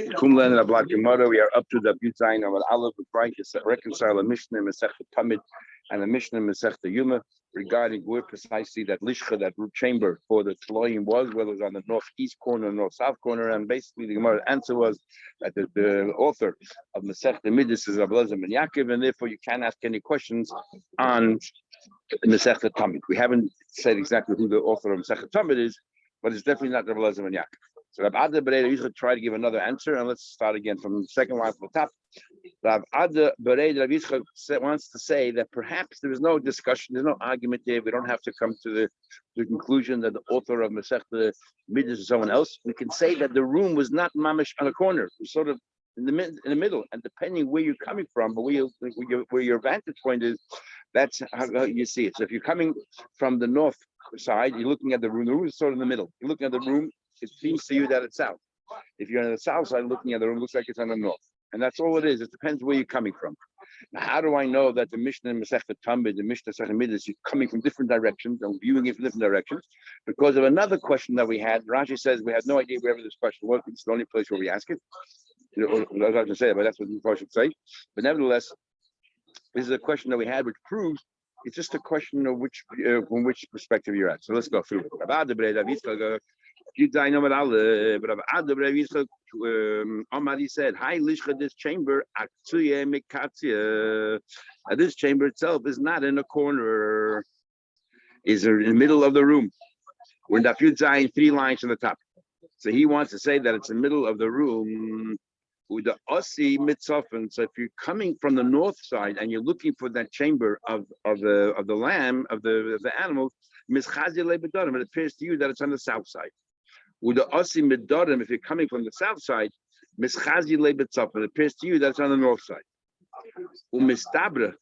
Kumlan and Ablat Gemara. We are up to the Butzayin of an Aleph with Braitis that reconcile a Mishnah Masechta Tamid and a Mishnah Masechta Yoma regarding where precisely that lishcha, that root chamber for the Tloim was, whether it was on the northeast corner, north-south corner, and basically the Gemara's answer was that the author of Masechta Midas is Rabbi Elazar ben Yaakov, and therefore you can't ask any questions on Masechta Tamid. We haven't said exactly who the author of Masechta Tamid is, but it's definitely not Rabbi Elazar ben Yaakov. So Rav Ada Bereda usually try to give another answer, and let's start again from the second line from the top. Rav Ada Bereda Rav Yitzchak wants to say that perhaps there is no discussion, there's no argument there. We don't have to come to the conclusion that the author of Masechta Midas is someone else. We can say that the room was not mamish on a corner, it was sort of in the middle, and depending where you're coming from, but where your vantage point is, that's how you see it. So if you're coming from the north side, you're looking at the room is sort of in the middle. You're looking at the room, it seems to you that it's south. If you're on the south side looking at the room, it looks like it's on the north. And that's all it is. It depends where you're coming from. Now, how do I know that the Mishnah in Masechta Tamid, the Mishnah Masechta Midas, you're coming from different directions and viewing it from different directions? Because of another question that we had. Rashi says we had no idea wherever this question was. It's the only place where we ask it. I was going to say it, but that's what the should say. But nevertheless, this is a question that we had, which proves it's just a question of from which perspective you're at. So let's go through it. Amadi said, "Hi, Lishcha, this chamber, this chamber itself is not in a corner; is in the middle of the room. We're in Daf Yud Zayin, 3 lines from the top. So he wants to say that it's in the middle of the room." With the Ossi mitzofin. So if you're coming from the north side and you're looking for that chamber of the lamb, of the animals, it appears to you that it's on the south side. With the Ossi midorim, if you're coming from the south side, it appears to you that it's on the north side.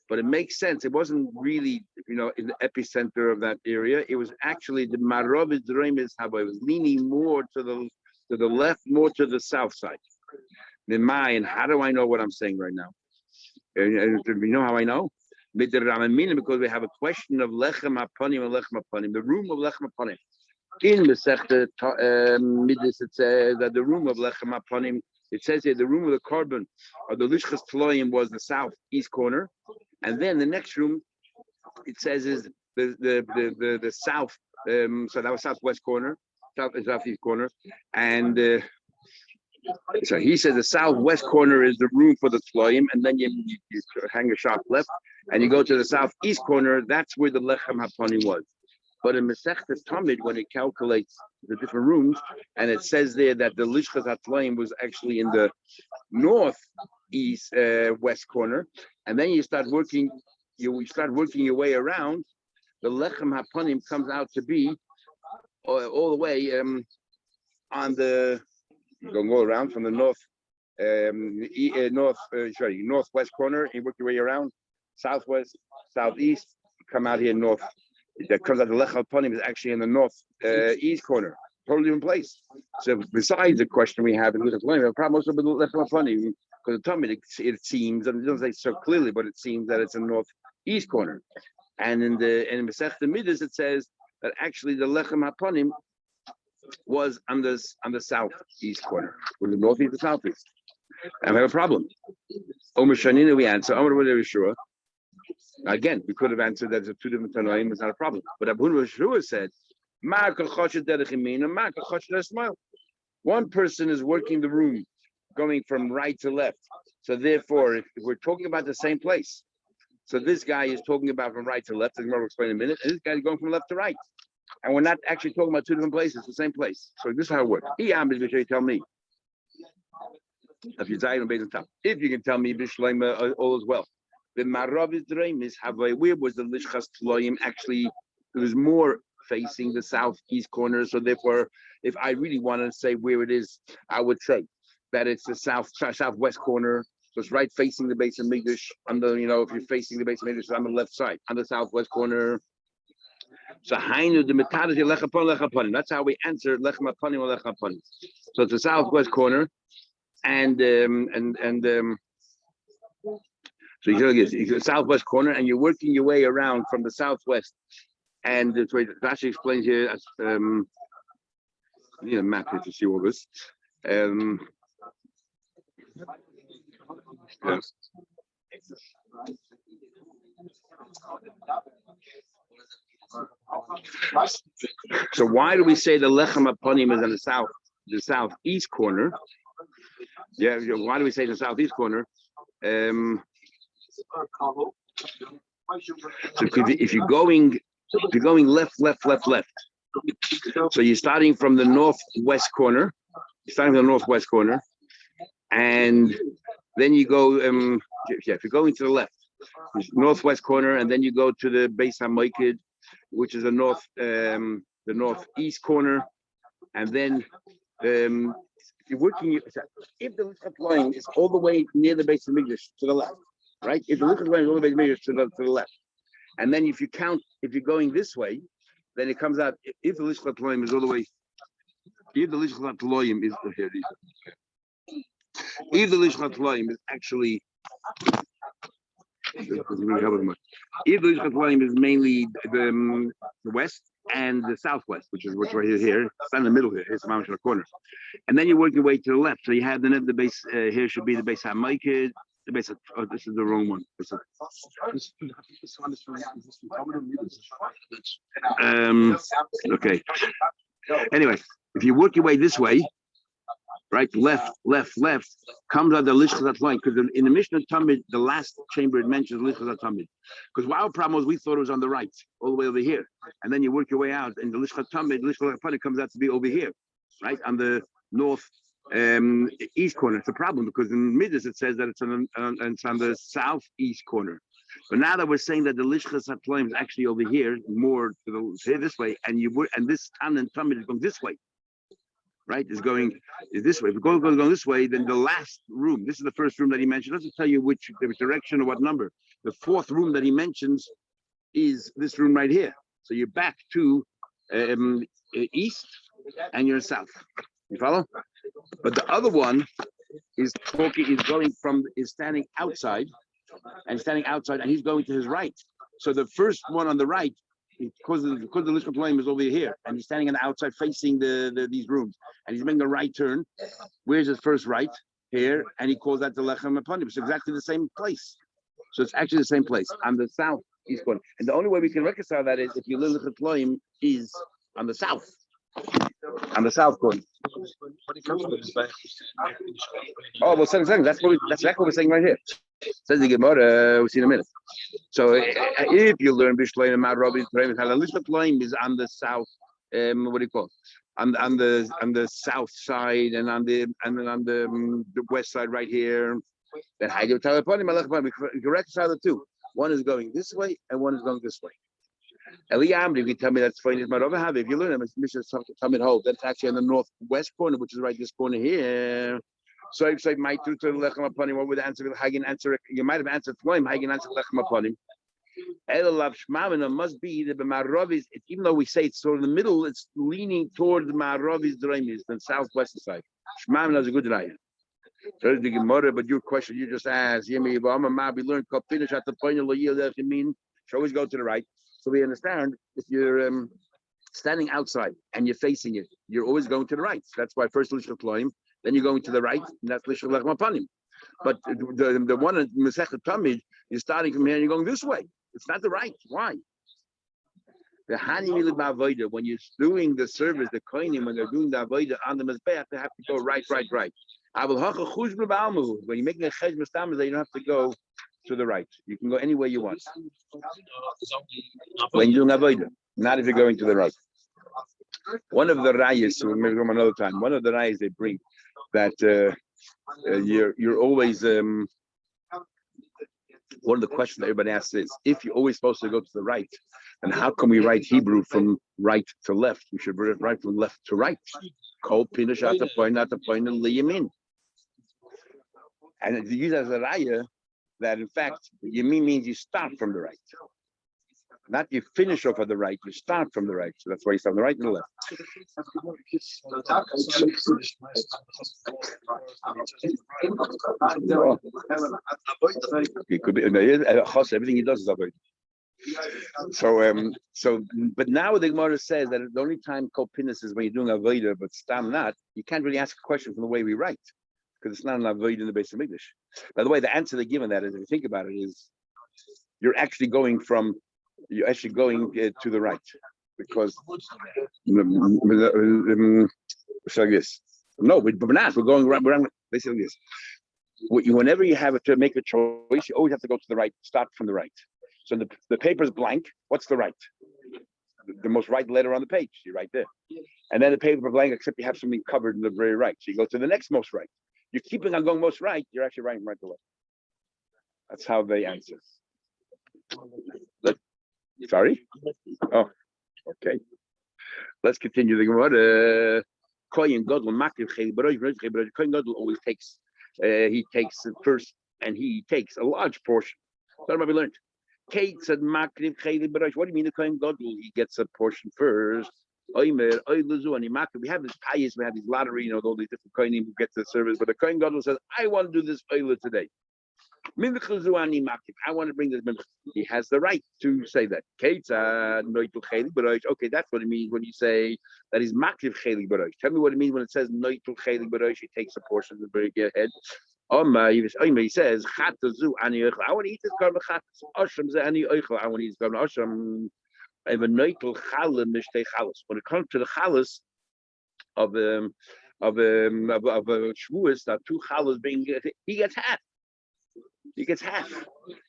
But it makes sense. It wasn't really, in the epicenter of that area. It was actually the Maravid Dremis Haba. It was leaning more to the left, more to the south side. And how do I know what I'm saying right now? And you know how I know? Because we have a question of lechem hapanim and lechem hapanim, the room of lechem hapanim. In Masechta Midas, it says that the room of lechem hapanim, it says here the room of the carbon of the lishchas tloim was the southeast corner, and then the next room, it says is the south. So that was southwest corner, southeast corner, and. So he says the southwest corner is the room for the tloim, and then you hang a sharp left, and you go to the southeast corner. That's where the lechem hapanim was. But in Masechta Tamid, when it calculates the different rooms, and it says there that the lishchas hatloim was actually in the northeast west corner, and then you start working your way around. The lechem hapanim comes out to be all the way on the. You're going to go around from the northwest corner. You work your way around, southwest, southeast. Come out here north. That comes out the Lech Hapanim is actually in the north east corner, totally different place. So besides the question we have in Lech Hapanim, the problem also with the Lech Hapanim because the Talmud it seems, and it doesn't say so clearly, but it seems that it's in the northeast corner. And in Masechta Midas it says that actually the Lechem Hapanim was on the southeast corner, with the northeast and southeast. And we have a problem. Omer Shanina, we answer. Omer Yeshua. Again, we could have answered that it's 2 different Tanoim, it's not a problem. But Abu Yeshua said, one person is working the room, going from right to left. So therefore, if we're talking about the same place, so this guy is talking about from right to left, as I'll explain in a minute, and this guy is going from left to right. And we're not actually talking about 2 different places, the same place. So this is how it works. Tell me. If you can tell me all is well. The Maravid Dreim is where was the Lishchas Tloim actually? It was more facing the southeast corner. So therefore, if I really want to say where it is, I would say that it's the southwest corner. So it's right facing the base of Migdash. If you're facing the base of Migdash, it's on the left side, on the southwest corner. So Hainu the Metadash Lechapanim. That's how we answer Lechem Hapanim or Lechem Hapanim. So it's the southwest corner, and so you go southwest corner, and you're working your way around from the southwest. And the way Rashi explains here, I need a map here to see all this. Yeah. So why do we say the lechem aponim is in the southeast corner? Yeah. Why do we say the southeast corner? So if you're going left, so you're starting from the northwest corner. And then you go. If you're going to the left, northwest corner, and then you go to the Beis HaMoikid, which is the northeast corner, and then you're working. If the Lichat line is all the way near the Beis HaMikdash to the left, right? If the Lichat line is all the way to the left, and then if you're going this way, then it comes out. If the Lichat line is all the way, if the Lichat line is here, if the Lichat line is actually. If the Lichat line is mainly the west and the southwest, which right here, it's not in the middle here, it's the corner. And then you work your way to the left. So you have the base here should be the Beis HaMoikid. The base. This is the wrong one. Okay. Anyway, if you work your way this way, right, left, comes out the Lishchas line, because in the Mishnah Tamid, the last chamber it mentions Lishchas Tamid. Because our problem was we thought it was on the right, all the way over here, and then you work your way out, and the Lishchas Tamid, comes out to be over here, right, on the north east corner. It's a problem because in Midas it says that it's on the southeast corner. But now that we're saying that the Lishchas HaTlaim is actually over here, more to here this way, and this Tan and Tamid is going this way. Right, is this way. If we're going this way, then the last room, this is the first room that he mentioned. It doesn't tell you which direction or what number. The fourth room that he mentions is this room right here. So you're back to east and you're south. You follow? But the other one is standing outside, and he's going to his right. So the first one on the right, because the Lishkat Lamb is over here, and he's standing on the outside facing these rooms, and he's making a right turn. Where's his first right? Here, and he calls that the Lechem Aponim. It's exactly the same place. So it's actually the same place on the southeast corner. And the only way we can reconcile that is if your Lishkat Lamb is on the south corner. Oh, well, second. That's exactly what we're saying right here. Says the Gemara, we'll see in a minute. So if you learn Bishlein and Ma'arabi, Lishkat Lamb is on the south. What do you call it? On the south side and on the west side right here. Then how do you tell upon him? You can reconcile the two. One is going this way and one is going this way. Eliyam, if you tell me that's fine, it's Marova Have. If you learn it, Mishnah Tamid Hold, that's actually in the northwest corner, which is right this corner here. So if I might do to Lechem upon him, what would the answer? Hagen answer? You might have answered for him. Hagen answer Lechem upon him. Elalav Shmamina must be the Ma'aravis. Even though we say it's sort of in the middle, it's leaning toward the Ma'aravis Draimis, the southwest side. Shmamina is a good raya. There's the Gemara, but your question you just asked, Yemi Ibama Mabi learned finish at the point of Loyal mean should always go to the right. So we understand if you're standing outside and you're facing it, you're always going to the right. That's why first Lishkat Loim, then you're going to the right, and that's Lishkat Lechem Apanim. But the one in Masechet Tamid, you're starting from here and you're going this way. It's not the right. Why? The Hani when you're doing the service, the koinim, when they're doing the avodah on the mizbeach, they have to go right. When you're making a chesed mistamaz, you don't have to go to the right. You can go anywhere you want. When you're doing avodah, not if you're going to the right. One of the rayas, so maybe from another time. One of the rayas they bring that you're always. One of the questions that everybody asks is, if you're always supposed to go to the right, then how can we write Hebrew from right to left? We should write from left to right. And it's used as a raya that in fact yamin means you start from the right. Not you finish off at the right, you start from the right. So that's why you start from the right and the left. It could be everything he does is avoid. So but now the Gemara says that the only time called pinus is when you're doing avodah, but stam not, you can't really ask a question from the way we write. because it's not an avoid in the base of English. By the way, the answer they give on that is, if you think about it, is you're actually going to the right, because so like this. No, we're not. We're going around. We're basically this. Whenever you have to make a choice, you always have to go to the right. Start from the right. So the paper is blank. What's the right? The most right letter on the page. You're right there. And then the paper blank, except you have something covered in the very right. So you go to the next most right. You're keeping on going most right. You're actually writing right away. That's how they answer. Sorry? Oh, okay. Let's continue the Gemara. Kohen Gadol always takes. He takes it first, and he takes a large portion. That's what we learned. Kate said, "What do you mean the Kohen Gadol? He gets a portion first." We have this pious, we have this lottery, all these different Kohanim who get the service. But the Kohen Gadol says, "I want to do this oila today. I want to bring this mincha." He has the right to say that. Okay, that's what it means when you say that he's makriv chelik b'rosh. Tell me what it means when it says noitul chelik b'rosh. He takes a portion of the very head. He says, I want to eat this carbon chatas. Ashram ze ani oichel. I want to eat this carbon ashram. I have a noitul challah mishtei chalas. When it comes to the chalas of shvuas, that two chalas being, he gets half. He gets half.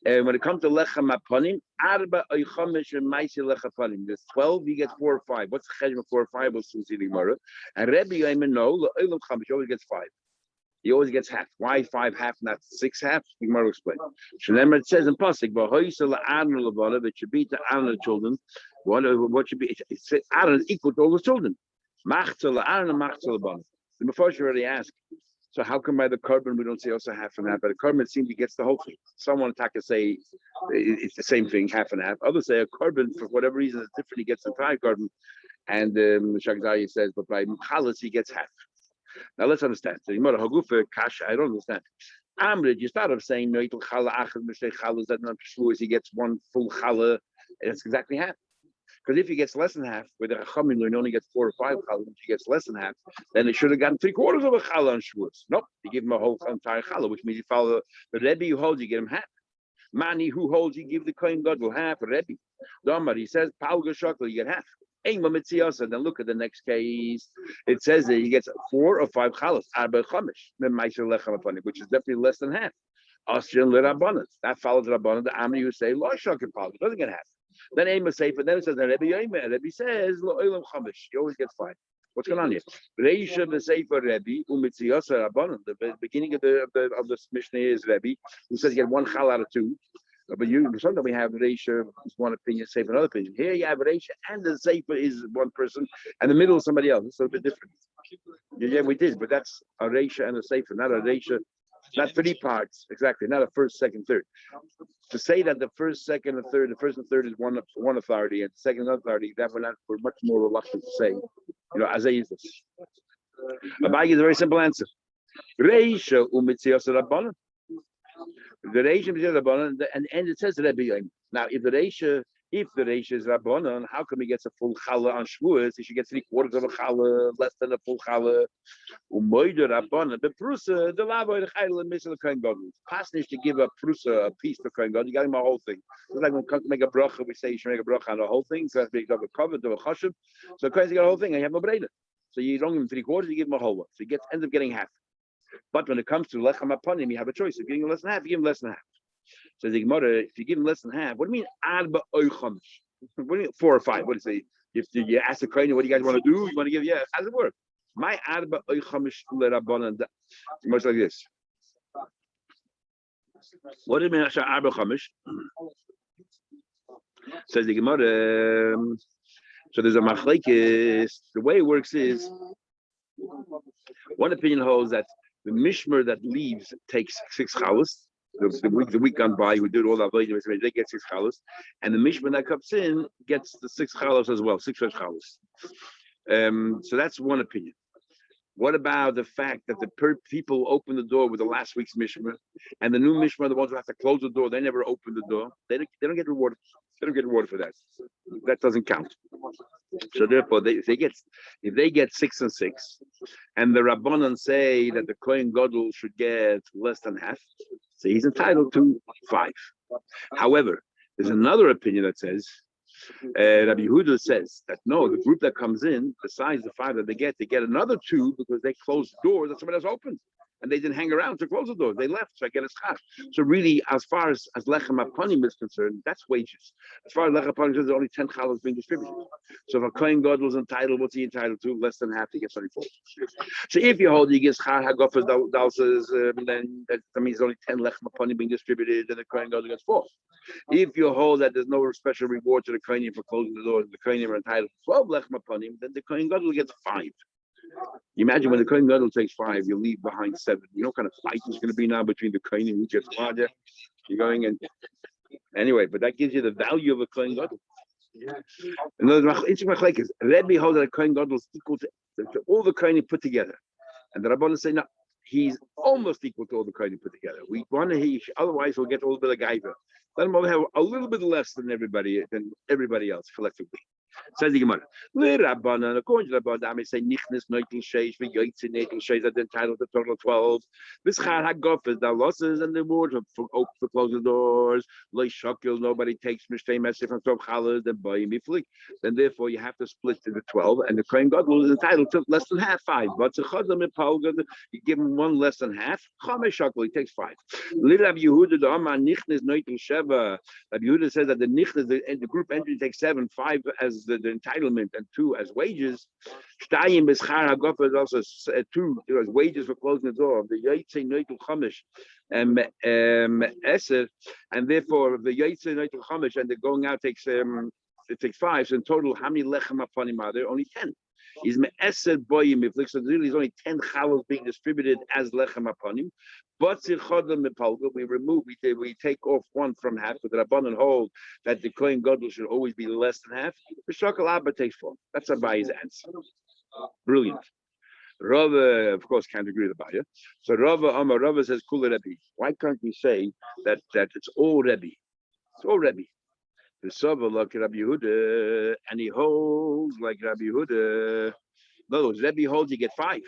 And when it comes to lechem aponim, arba oichomish and maisi lechem aponim. There's 12, he gets 4 or 5. What's the chesed of 4 or 5? We'll soon see the Gemara. And Rebbe Yoma no, le'olam chamish, he always gets 5. He always gets half. Why 5 half, not 6 half? The Gemara will explain. It says in Pasuk, it should be to honor the children. What should be? It's honor is equal to all the children. The before you already asked. So how come by the carbon we don't say also half and half? By the carbon it seems he gets the whole thing. Someone Taka say it's the same thing, half and half. Others say a carbon for whatever reason is different. He gets the entire carbon, and Shagzai says, but by Chalas he gets half. Now let's understand. So Yomara Hagufa Kasha, I don't understand. Amrid, you start off saying no it'll challah achad mishtei challahs that not shluas, he gets one full challah, and it's exactly half. Because if he gets less than half, where the Chachamim learn only gets 4 or 5 challah, if he gets less than half, then he should have gotten 3/4 of a challah on shluas. Nope, you give him a whole entire challah, which means you follow the Rebbe who holds, you get him half. Mani who holds, you give the Kohen Gadol half. Rebbe, Domar, he says Paul Gashakal, you get half. Then look at the next case. It says that he gets 4 or 5 chalas, arba chamish, which is definitely less than half. Austrian lirabanan. That follows Rabbanan. The Amri who say lo shakir pal, doesn't get half. Then Amos say, but then it says that Rebbe Yoma. Rebbe says lo olam chamish. He always gets 5. What's going on here? Reisha v'seifa Rebbe umitziyasa Rabbanan. The beginning of the Mishnah is Rebbe who says you get 1 chal out of 2. But sometimes we have Reisha is one opinion, Sefer another opinion. Here you have Reisha and the Sefer is one person, and the middle is somebody else. It's a bit different. Yeah, we did, but that's a Reisha and a Sefer, not a Reisha, not 3 parts exactly, not a first, second, third. To say that the first, second, and third, the first and third is one authority, and the second and authority, that we're much more reluctant to say. As I use this. Abayi is a very simple answer. Reisha umitziyos rabbanon. The Reisha is Rabbanon, and it says Rebbe Yom. Now, if the Reisha is Rabbanon, how come he gets a full challah on Shavuos? He should get 3/4 of a challah, less than a full challah. Umoider Rabbanon, but Prusa, the lavo the chayil and misal Kohen Gadol. Pasnish to give a Prusa a piece to Kohen Gadol. You got him a whole thing. It's like when we make a bracha, we say you should make a bracha on the whole thing. So that's big of a cover, do a chashuv. So Kohen's got a whole thing, and you have a breda. So you don't give him 3/4, you give him a whole one. So he ends up getting half. But when it comes to lechem aponim, you have a choice. If you give him less than half, you give him less than half. So the Gemara, if you give him less than half, what do you mean arba oichomish? What do you mean 4 or 5? What do you say? If you ask the Kohen, what do you guys want to do? You want to give? Yeah, how does it work? My arba oichomish lerabbanan. Much like this. What do you mean arba oichomish? Says the Gemara. So there's a machlekes. The way it works is one opinion holds that the mishmer that leaves takes 6 chalas. The week gone by, we did all that. They get 6 chalas, and the mishmer that comes in gets the 6 chalas as well, 6 chalas. So that's one opinion. What about the fact that the people open the door with the last week's mishmer, and the new mishmer, the ones who have to close the door, they never open the door. They don't get rewarded. They don't get rewarded for that. That doesn't count. So therefore, if they get 6 and 6, and the Rabbanan say that the Kohen Gadol should get less than half, so he's entitled to 5. However, there's another opinion that says, Rabbi Yehuda says that no, the group that comes in, besides the 5 that they get another 2 because they closed the doors that somebody else opened. And they didn't hang around to close the doors. They left, so I get a schach. So really, as far as lechem aponim is concerned, that's wages. As far as lechem aponim is concerned, there's only 10 challahs being distributed. So if a kohen gadol was entitled, what's he entitled to? Less than half, he gets only 4. So if you hold, he gets schach hagofas dalsas, then that means only 10 lechem aponim being distributed, then the kohen gadol gets 4. If you hold that there's no special reward to the kohenim for closing the doors, the kohenim are entitled to 12 lechem aponim, then the kohen gadol gets 5. You imagine when the Kohen Gadol takes 5, you leave behind 7. You know what kind of fight there's going to be now between the Kohen and who gets larger? You're going in. Anyway, but that gives you the value of a Kohen Gadol. In other words, Rebbe holds that a Kohen Gadol is equal to all the Kohen put together. And the Rabbanan say, no, he's almost equal to all the Kohen put together. We want to, otherwise we'll get a little bit of gaiva. Let him have a little bit less than everybody else collectively. Says the Gemara. According to Rabbanan, they say nichnes noitel sheish v'yoytze noitel sheish are entitled to total 12. This char hagofes the losses and the reward for closing doors. Loy shokil, nobody takes mishtei messer from 12 chalas and boy miflik. Then therefore you have to split into 12, and the kohen gadol is entitled to less than half 5. But you give him 1 less than half. Chamesh shokil, he takes 5. Rabbi Yehuda the Amar nichnes noitel sheva. Rabbi Yehuda says that the nichnes the group entry takes 7, 5 as the entitlement and 2 as wages. Shtayim b'schar hagofah is also 2 as wages for closing the door. The yaitze noitul chamish eser, and therefore the yaitze noitul chamish and the going out takes it takes 5. So in total, how many lechem aponim are there? Only 10. Is me'eser boyim iflik. So really, there's only 10 chalos being distributed as lechem aponim. But we take off 1 from half, but the Rabbanan hold that the kohen gadol should always be less than half. The shakal abba takes 4. That's Abaye's answer. Brilliant. Rava, of course, can't agree with Abaye. So Rava says, Kula Rebbe. Why can't we say that it's all Rebbe? It's all Rebbe. The Saba like Rabbi Yehuda, and he holds like Rabbi Yehuda. In other words, Rebbe holds you get 5.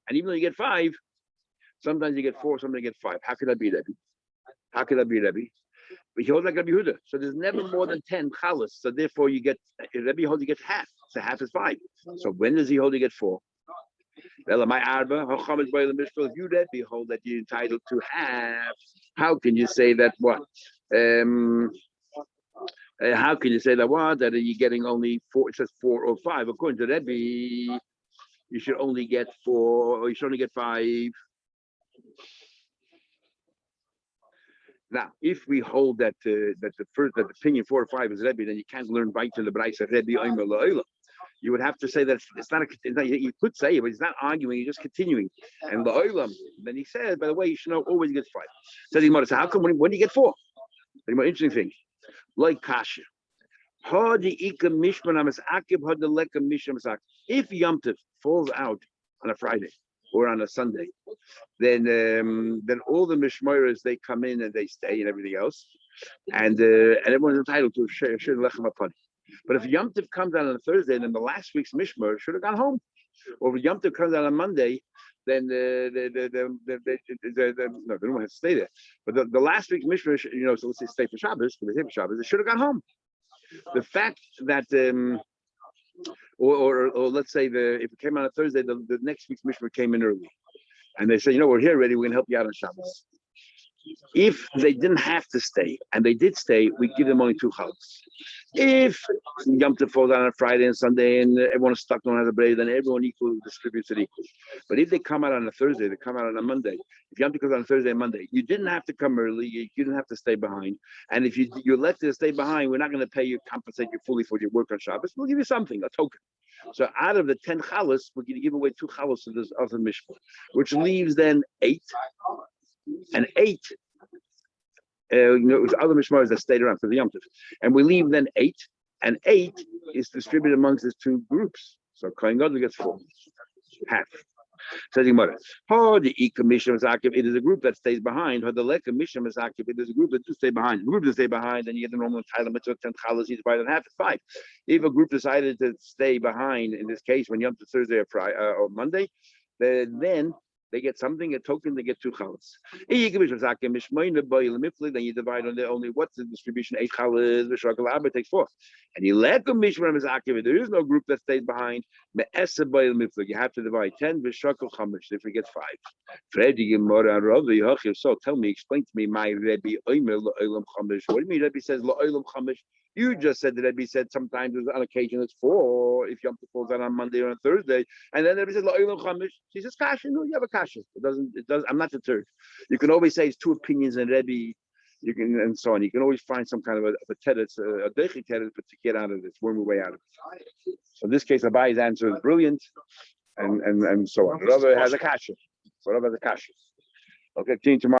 And even though you get 5, sometimes you get 4, sometimes you get 5. How could that be, Rebbe? How could that be, Rebbe? But he holds like Rabbi Yehuda. So there's never more than 10 chalas. So therefore you get, Rebbe holds you get half. So half is 5. So when does he hold you get 4? Well, my arba, if you Rebbe hold that you're entitled to half, how can you say that what? How can you say that what? That you're getting only 4, it says 4 or 5. According to Rebbe, you should only get 4, or you should only get 5. Now, if we hold that that the opinion 4 or 5 is Rebbe, then you can't learn right to the Braisa Rebbe Omer La'olam. You would have to say that it's not. You could say it, but he's not arguing. He's just continuing. And La'olam, then he says, by the way, you should know always get 5. Says the so how come when do you get 4? The more interesting thing, like kasha. If Yom Tov falls out on a Friday or on a Sunday, then all the mishmoros they come in and they stay and everything else, and everyone's entitled to share lechem apani. But if Yom Tov comes out on a Thursday, then the last week's mishmor should have gone home. Or if Yom Tov comes out on Monday, then no, they don't have to stay there. But the last week's mishmor, so let's say stay for Shabbos, for the Shabbos, they should have gone home. The fact that or let's say if it came on a Thursday, the next week's mishmar came in early, and they say, we're here already, we're gonna help you out on Shabbos. If they didn't have to stay and they did stay, we give them only 2 chalas. If Yom Tov falls out on a Friday and Sunday and everyone is stuck, don't have a break, then everyone equally distributes it equally. But if they come out on a Thursday, they come out on a Monday. If Yom Tov comes on a Thursday and Monday, you didn't have to come early, you didn't have to stay behind. And if you're elected to stay behind, we're not going to pay you, compensate you fully for your work on Shabbos. We'll give you something, a token. So out of the 10 chalas, we're going to give away 2 chalas to this other mishpah, which leaves then 8. And 8, it was other mishmaros that stayed around for the Yom Tov. And we leave then 8, and 8 is distributed amongst these 2 groups. So Kohen Gadol gets 4, half. Says Gemara, the commission Masakib, it is a group that stays behind. The le commission Masakib, it is a group that do stay behind. The group that stay behind, then you get the normal entitlement to 10 chalas, you divide it in half, it's 5. If a group decided to stay behind, in this case, when you up to Thursday or Friday or Monday, then they get something, a token, they get 2 chalas. Then you divide on the only, what's the distribution? 8 chalas, Abba takes 4. And you let the mishmar Masakib, there is no group that stays behind. You have to divide 10, if we get 5. So tell me, explain to me, my Rebbe, what do you mean Rebbe says la'olam chamish? You just said that Rebbe said sometimes on occasion it's 4 if Yom Tov falls out on Monday or on Thursday, and then Rebbe says la'olam chamish. She says kasha. No, you have a kasha. It does. I'm not deterred. You can always say it's 2 opinions and Rebbe. You can, and so on. You can always find some kind of a teretz, a deichi teretz, but to get out of this, worm your way out of it. So in this case, Abai's answer is brilliant, and so on. Rava has a kasha. Rava has a kasha. Okay, continue tomorrow.